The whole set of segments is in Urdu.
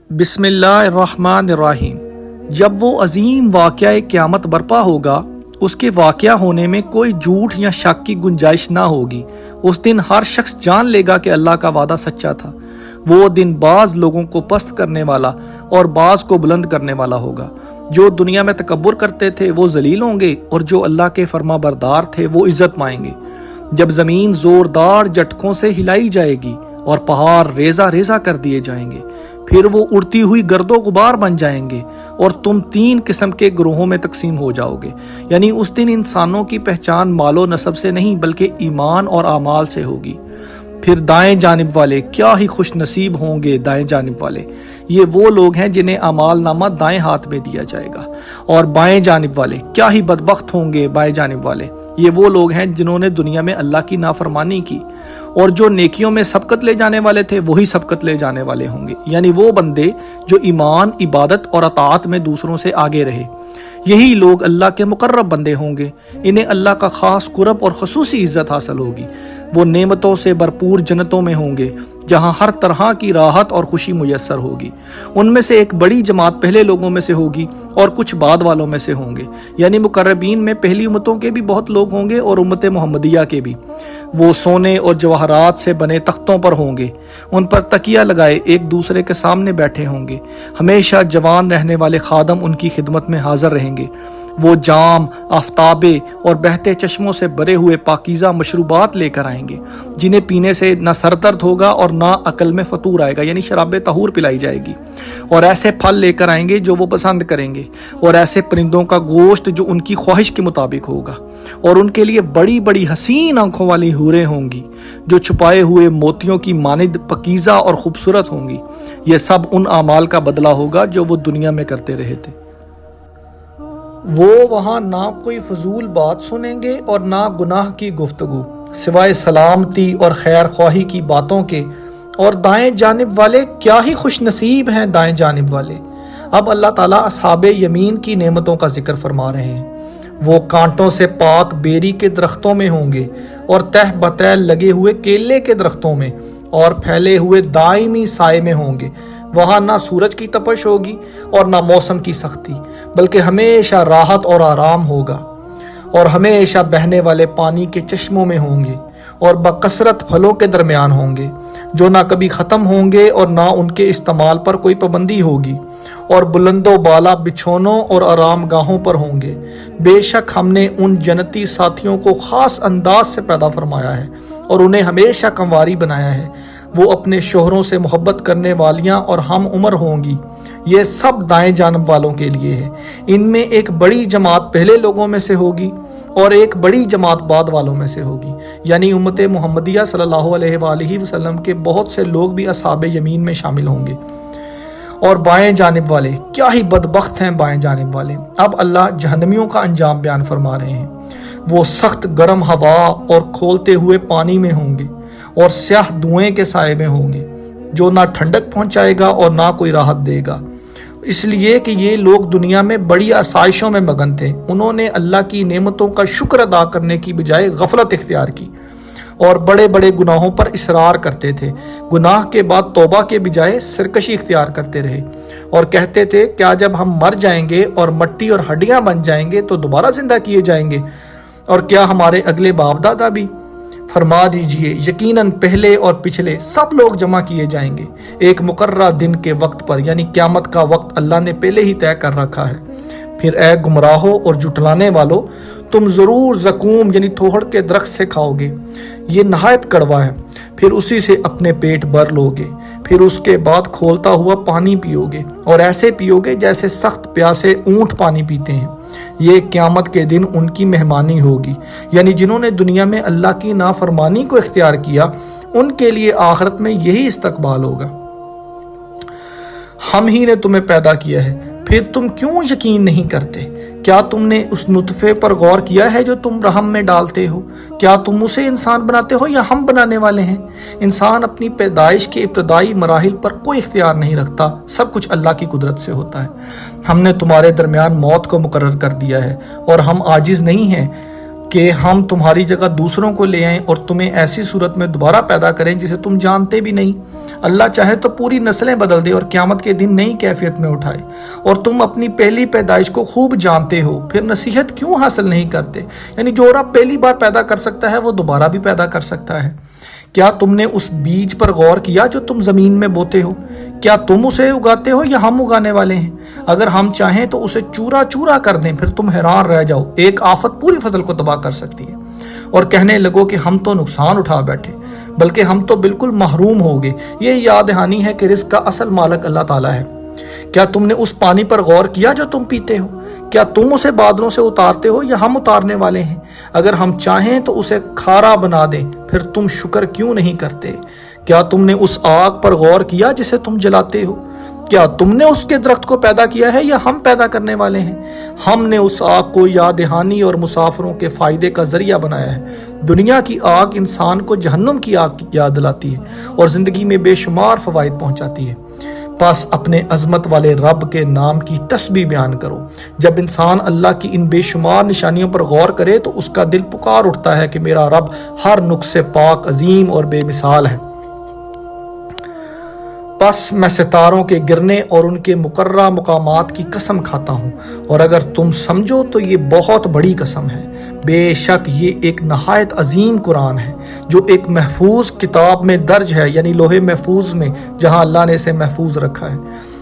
بسم اللہ الرحمن الرحیم۔ جب وہ عظیم واقعہ قیامت برپا ہوگا، اس کے واقعہ ہونے میں کوئی جھوٹ یا شک کی گنجائش نہ ہوگی۔ اس دن ہر شخص جان لے گا کہ اللہ کا وعدہ سچا تھا۔ وہ دن بعض لوگوں کو پست کرنے والا اور بعض کو بلند کرنے والا ہوگا۔ جو دنیا میں تکبر کرتے تھے وہ ذلیل ہوں گے، اور جو اللہ کے فرما بردار تھے وہ عزت پائیں گے۔ جب زمین زوردار جھٹکوں سے ہلائی جائے گی اور پہاڑ ریزہ ریزہ کر دیے جائیں گے، پھر وہ اڑتی ہوئی گرد و غبار بن جائیں گے، اور تم 3 قسم کے گروہوں میں تقسیم ہو جاؤ گے۔ یعنی اس دن انسانوں کی پہچان مال و نسب سے نہیں بلکہ ایمان اور اعمال سے ہوگی۔ پھر دائیں جانب والے کیا ہی خوش نصیب ہوں گے۔ دائیں جانب والے یہ وہ لوگ ہیں جنہیں اعمال نامہ دائیں ہاتھ میں دیا جائے گا، اور بائیں جانب والے کیا ہی بدبخت ہوں گے۔ بائیں جانب والے یہ وہ لوگ ہیں جنہوں نے دنیا میں اللہ کی نافرمانی کی، اور جو نیکیوں میں سبقت لے جانے والے تھے وہی سبقت لے جانے والے ہوں گے۔ یعنی وہ بندے جو ایمان، عبادت اور اطاعت میں دوسروں سے آگے رہے، یہی لوگ اللہ کے مقرب بندے ہوں گے۔ انہیں اللہ کا خاص قرب اور خصوصی عزت حاصل ہوگی۔ وہ نعمتوں سے بھرپور جنتوں میں ہوں گے، جہاں ہر طرح کی راحت اور خوشی میسر ہوگی۔ ان میں سے ایک بڑی جماعت پہلے لوگوں میں سے ہوگی اور کچھ بعد والوں میں سے ہوں گے۔ یعنی مقربین میں پہلی امتوں کے بھی بہت لوگ ہوں گے اور امت محمدیہ کے بھی۔ وہ سونے اور جواہرات سے بنے تختوں پر ہوں گے، ان پر تکیہ لگائے ایک دوسرے کے سامنے بیٹھے ہوں گے۔ ہمیشہ جوان رہنے والے خادم ان کی خدمت میں حاضر رہیں گے۔ وہ جام، آفتابے اور بہتے چشموں سے بھرے ہوئے پاکیزہ مشروبات لے کر آئیں گے، جنہیں پینے سے نہ سر درد ہوگا اور نہ عقل میں فطور آئے گا۔ یعنی شراب طہور پلائی جائے گی۔ اور ایسے پھل لے کر آئیں گے جو وہ پسند کریں گے، اور ایسے پرندوں کا گوشت جو ان کی خواہش کے مطابق ہوگا۔ اور ان کے لیے بڑی بڑی حسین آنکھوں والی حوریں ہوں گی، جو چھپائے ہوئے موتیوں کی مانند پاکیزہ اور خوبصورت ہوں گی۔ یہ سب ان اعمال کا بدلہ ہوگا جو وہ دنیا میں کرتے رہے تھے۔ وہ وہاں نہ کوئی فضول بات سنیں گے اور نہ گناہ کی گفتگو، سوائے سلامتی اور خیر خواہی کی باتوں کے۔ اور دائیں جانب والے کیا ہی خوش نصیب ہیں۔ دائیں جانب والے اب اللہ تعالیٰ اصحاب یمین کی نعمتوں کا ذکر فرما رہے ہیں۔ وہ کانٹوں سے پاک بیری کے درختوں میں ہوں گے، اور تہ بتہ لگے ہوئے کیلے کے درختوں میں، اور پھیلے ہوئے دائمی سائے میں ہوں گے۔ وہاں نہ سورج کی تپش ہوگی اور نہ موسم کی سختی، بلکہ ہمیشہ راحت اور آرام ہوگا۔ اور ہمیشہ بہنے والے پانی کے چشموں میں ہوں گے، اور بکثرت پھلوں کے درمیان ہوں گے، جو نہ کبھی ختم ہوں گے اور نہ ان کے استعمال پر کوئی پابندی ہوگی۔ اور بلند و بالا بچھونوں اور آرام گاہوں پر ہوں گے۔ بے شک ہم نے ان جنتی ساتھیوں کو خاص انداز سے پیدا فرمایا ہے، اور انہیں ہمیشہ کنواری بنایا ہے۔ وہ اپنے شوہروں سے محبت کرنے والیاں اور ہم عمر ہوں گی۔ یہ سب دائیں جانب والوں کے لیے ہے۔ ان میں ایک بڑی جماعت پہلے لوگوں میں سے ہوگی، اور ایک بڑی جماعت بعد والوں میں سے ہوگی۔ یعنی امت محمدیہ صلی اللہ علیہ وآلہ وسلم کے بہت سے لوگ بھی اصحاب یمین میں شامل ہوں گے۔ اور بائیں جانب والے کیا ہی بدبخت ہیں۔ بائیں جانب والے اب اللہ جہنمیوں کا انجام بیان فرما رہے ہیں۔ وہ سخت گرم ہوا اور کھولتے ہوئے پانی میں ہوں گے، اور سیاہ دھوئیں کے سائے میں ہوں گے، جو نہ ٹھنڈک پہنچائے گا اور نہ کوئی راحت دے گا۔ اس لیے کہ یہ لوگ دنیا میں بڑی آسائشوں میں مگن تھے۔ انہوں نے اللہ کی نعمتوں کا شکر ادا کرنے کی بجائے غفلت اختیار کی، اور بڑے بڑے گناہوں پر اصرار کرتے تھے۔ گناہ کے بعد توبہ کے بجائے سرکشی اختیار کرتے رہے، اور کہتے تھے کیا جب ہم مر جائیں گے اور مٹی اور ہڈیاں بن جائیں گے تو دوبارہ زندہ کیے جائیں گے؟ اور کیا ہمارے اگلے باپ دادا بھی؟ فرما دیجئے یقیناً پہلے اور پچھلے سب لوگ جمع کیے جائیں گے ایک مقررہ دن کے وقت پر، یعنی قیامت کا وقت اللہ نے پہلے ہی طے کر رکھا ہے۔ پھر اے گمراہو اور جھٹلانے والو، تم ضرور زقوم یعنی تھوہڑ کے درخت سے کھاؤ گے۔ یہ نہایت کڑوا ہے، پھر اسی سے اپنے پیٹ بھر لو گے۔ پھر اس کے بعد کھولتا ہوا پانی پیو گے، اور ایسے پیو گے جیسے سخت پیاسے اونٹ پانی پیتے ہیں۔ یہ قیامت کے دن ان کی مہمانی ہوگی۔ یعنی جنہوں نے دنیا میں اللہ کی نافرمانی کو اختیار کیا، ان کے لیے آخرت میں یہی استقبال ہوگا۔ ہم ہی نے تمہیں پیدا کیا ہے، پھر تم کیوں یقین نہیں کرتے؟ کیا تم نے اس نطفے پر غور کیا ہے جو تم رحم میں ڈالتے ہو؟ کیا تم اسے انسان بناتے ہو یا ہم بنانے والے ہیں؟ انسان اپنی پیدائش کے ابتدائی مراحل پر کوئی اختیار نہیں رکھتا، سب کچھ اللہ کی قدرت سے ہوتا ہے۔ ہم نے تمہارے درمیان موت کو مقرر کر دیا ہے، اور ہم عاجز نہیں ہیں کہ ہم تمہاری جگہ دوسروں کو لے آئیں اور تمہیں ایسی صورت میں دوبارہ پیدا کریں جسے تم جانتے بھی نہیں۔ اللہ چاہے تو پوری نسلیں بدل دے اور قیامت کے دن نئی کیفیت میں اٹھائے، اور تم اپنی پہلی پیدائش کو خوب جانتے ہو، پھر نصیحت کیوں حاصل نہیں کرتے؟ یعنی جو رب پہلی بار پیدا کر سکتا ہے وہ دوبارہ بھی پیدا کر سکتا ہے۔ کیا تم نے اس بیج پر غور کیا جو تم زمین میں بوتے ہو؟ کیا تم اسے اگاتے ہو یا ہم اگانے والے ہیں؟ اگر ہم چاہیں تو اسے چورا چورا کر دیں، پھر تم حیران رہ جاؤ، ایک آفت پوری فصل کو تباہ کر سکتی ہے، اور کہنے لگو کہ ہم تو نقصان اٹھا بیٹھے، بلکہ ہم تو بالکل محروم ہو گئے۔ یہ یاد دہانی ہے کہ رزق کا اصل مالک اللہ تعالیٰ ہے۔ کیا تم نے اس پانی پر غور کیا جو تم پیتے ہو؟ کیا تم اسے بادلوں سے اتارتے ہو یا ہم اتارنے والے ہیں؟ اگر ہم چاہیں تو اسے کھارا بنا دیں، پھر تم شکر کیوں نہیں کرتے؟ کیا تم نے اس آگ پر غور کیا جسے تم جلاتے ہو؟ کیا تم نے اس کے درخت کو پیدا کیا ہے یا ہم پیدا کرنے والے ہیں؟ ہم نے اس آگ کو یاد دہانی اور مسافروں کے فائدے کا ذریعہ بنایا ہے۔ دنیا کی آگ انسان کو جہنم کی آگ یاد دلاتی ہے اور زندگی میں بے شمار فوائد پہنچاتی ہے۔ پس اپنے عظمت والے رب کے نام کی تسبیح بیان کرو۔ جب انسان اللہ کی ان بے شمار نشانیوں پر غور کرے تو اس کا دل پکار اٹھتا ہے کہ میرا رب ہر نقص سے پاک، عظیم اور بے مثال ہے۔ پس میں ستاروں کے گرنے اور ان کے مقررہ مقامات کی قسم کھاتا ہوں، اور اگر تم سمجھو تو یہ بہت بڑی قسم ہے۔ بے شک یہ ایک نہایت عظیم قرآن ہے جو ایک محفوظ کتاب میں درج ہے، یعنی لوح محفوظ میں، جہاں اللہ نے اسے محفوظ رکھا ہے۔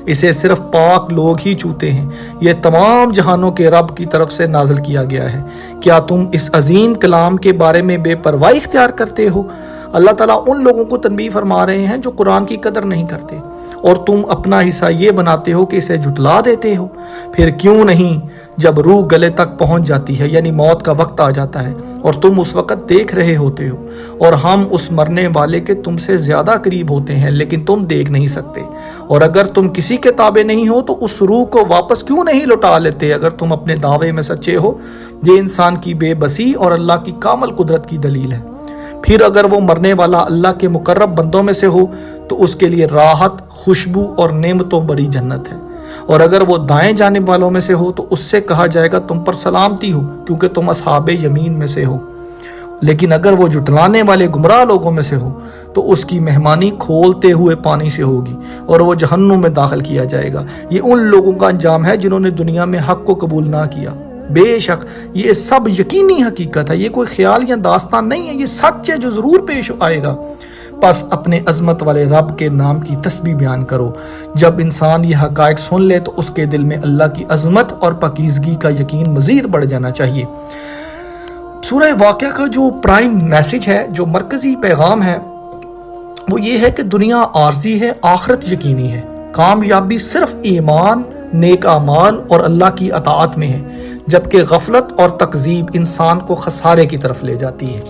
اسے صرف پاک لوگ ہی چھوتے ہیں۔ یہ تمام جہانوں کے رب کی طرف سے نازل کیا گیا ہے۔ کیا تم اس عظیم کلام کے بارے میں بے پرواہی اختیار کرتے ہو؟ اللہ تعالیٰ ان لوگوں کو تنبیہ فرما رہے ہیں جو قرآن کی قدر نہیں کرتے، اور تم اپنا حصہ یہ بناتے ہو کہ اسے جھٹلا دیتے ہو۔ پھر کیوں نہیں جب روح گلے تک پہنچ جاتی ہے، یعنی موت کا وقت آ جاتا ہے، اور تم اس وقت دیکھ رہے ہوتے ہو، اور ہم اس مرنے والے کے تم سے زیادہ قریب ہوتے ہیں لیکن تم دیکھ نہیں سکتے۔ اور اگر تم کسی کے تابع نہیں ہو تو اس روح کو واپس کیوں نہیں لوٹا لیتے اگر تم اپنے دعوے میں سچے ہو؟ یہ انسان کی بے بسی اور اللہ کی کامل قدرت کی دلیل ہے۔ پھر اگر وہ مرنے والا اللہ کے مقرب بندوں میں سے ہو تو اس کے لیے راحت، خوشبو اور نعمتوں بڑی جنت ہے، اور اگر وہ دائیں جانب والوں میں سے ہو تو اس سے کہا جائے گا تم پر سلامتی ہو کیونکہ تم اصحاب یمین میں سے ہو۔ لیکن اگر وہ جھٹلانے والے گمراہ لوگوں میں سے ہو تو اس کی مہمانی کھولتے ہوئے پانی سے ہوگی اور وہ جہنم میں داخل کیا جائے گا۔ یہ ان لوگوں کا انجام ہے جنہوں نے دنیا میں حق کو قبول نہ کیا۔ بے شک یہ سب یقینی حقیقت ہے، یہ کوئی خیال یا داستان نہیں ہے، یہ سچ ہے جو ضرور پیش آئے گا۔ پس اپنے عظمت والے رب کے نام کی تسبیح بیان کرو۔ جب انسان یہ حقائق سن لے تو اس کے دل میں اللہ کی عظمت اور پاکیزگی کا یقین مزید بڑھ جانا چاہیے۔ سورہ واقعہ کا جو پرائم میسج ہے، جو مرکزی پیغام ہے، وہ یہ ہے کہ دنیا عارضی ہے، آخرت یقینی ہے۔ کامیابی صرف ایمان، نیک اعمال اور اللہ کی اطاعت میں ہے، جبکہ غفلت اور تکذیب انسان کو خسارے کی طرف لے جاتی ہے۔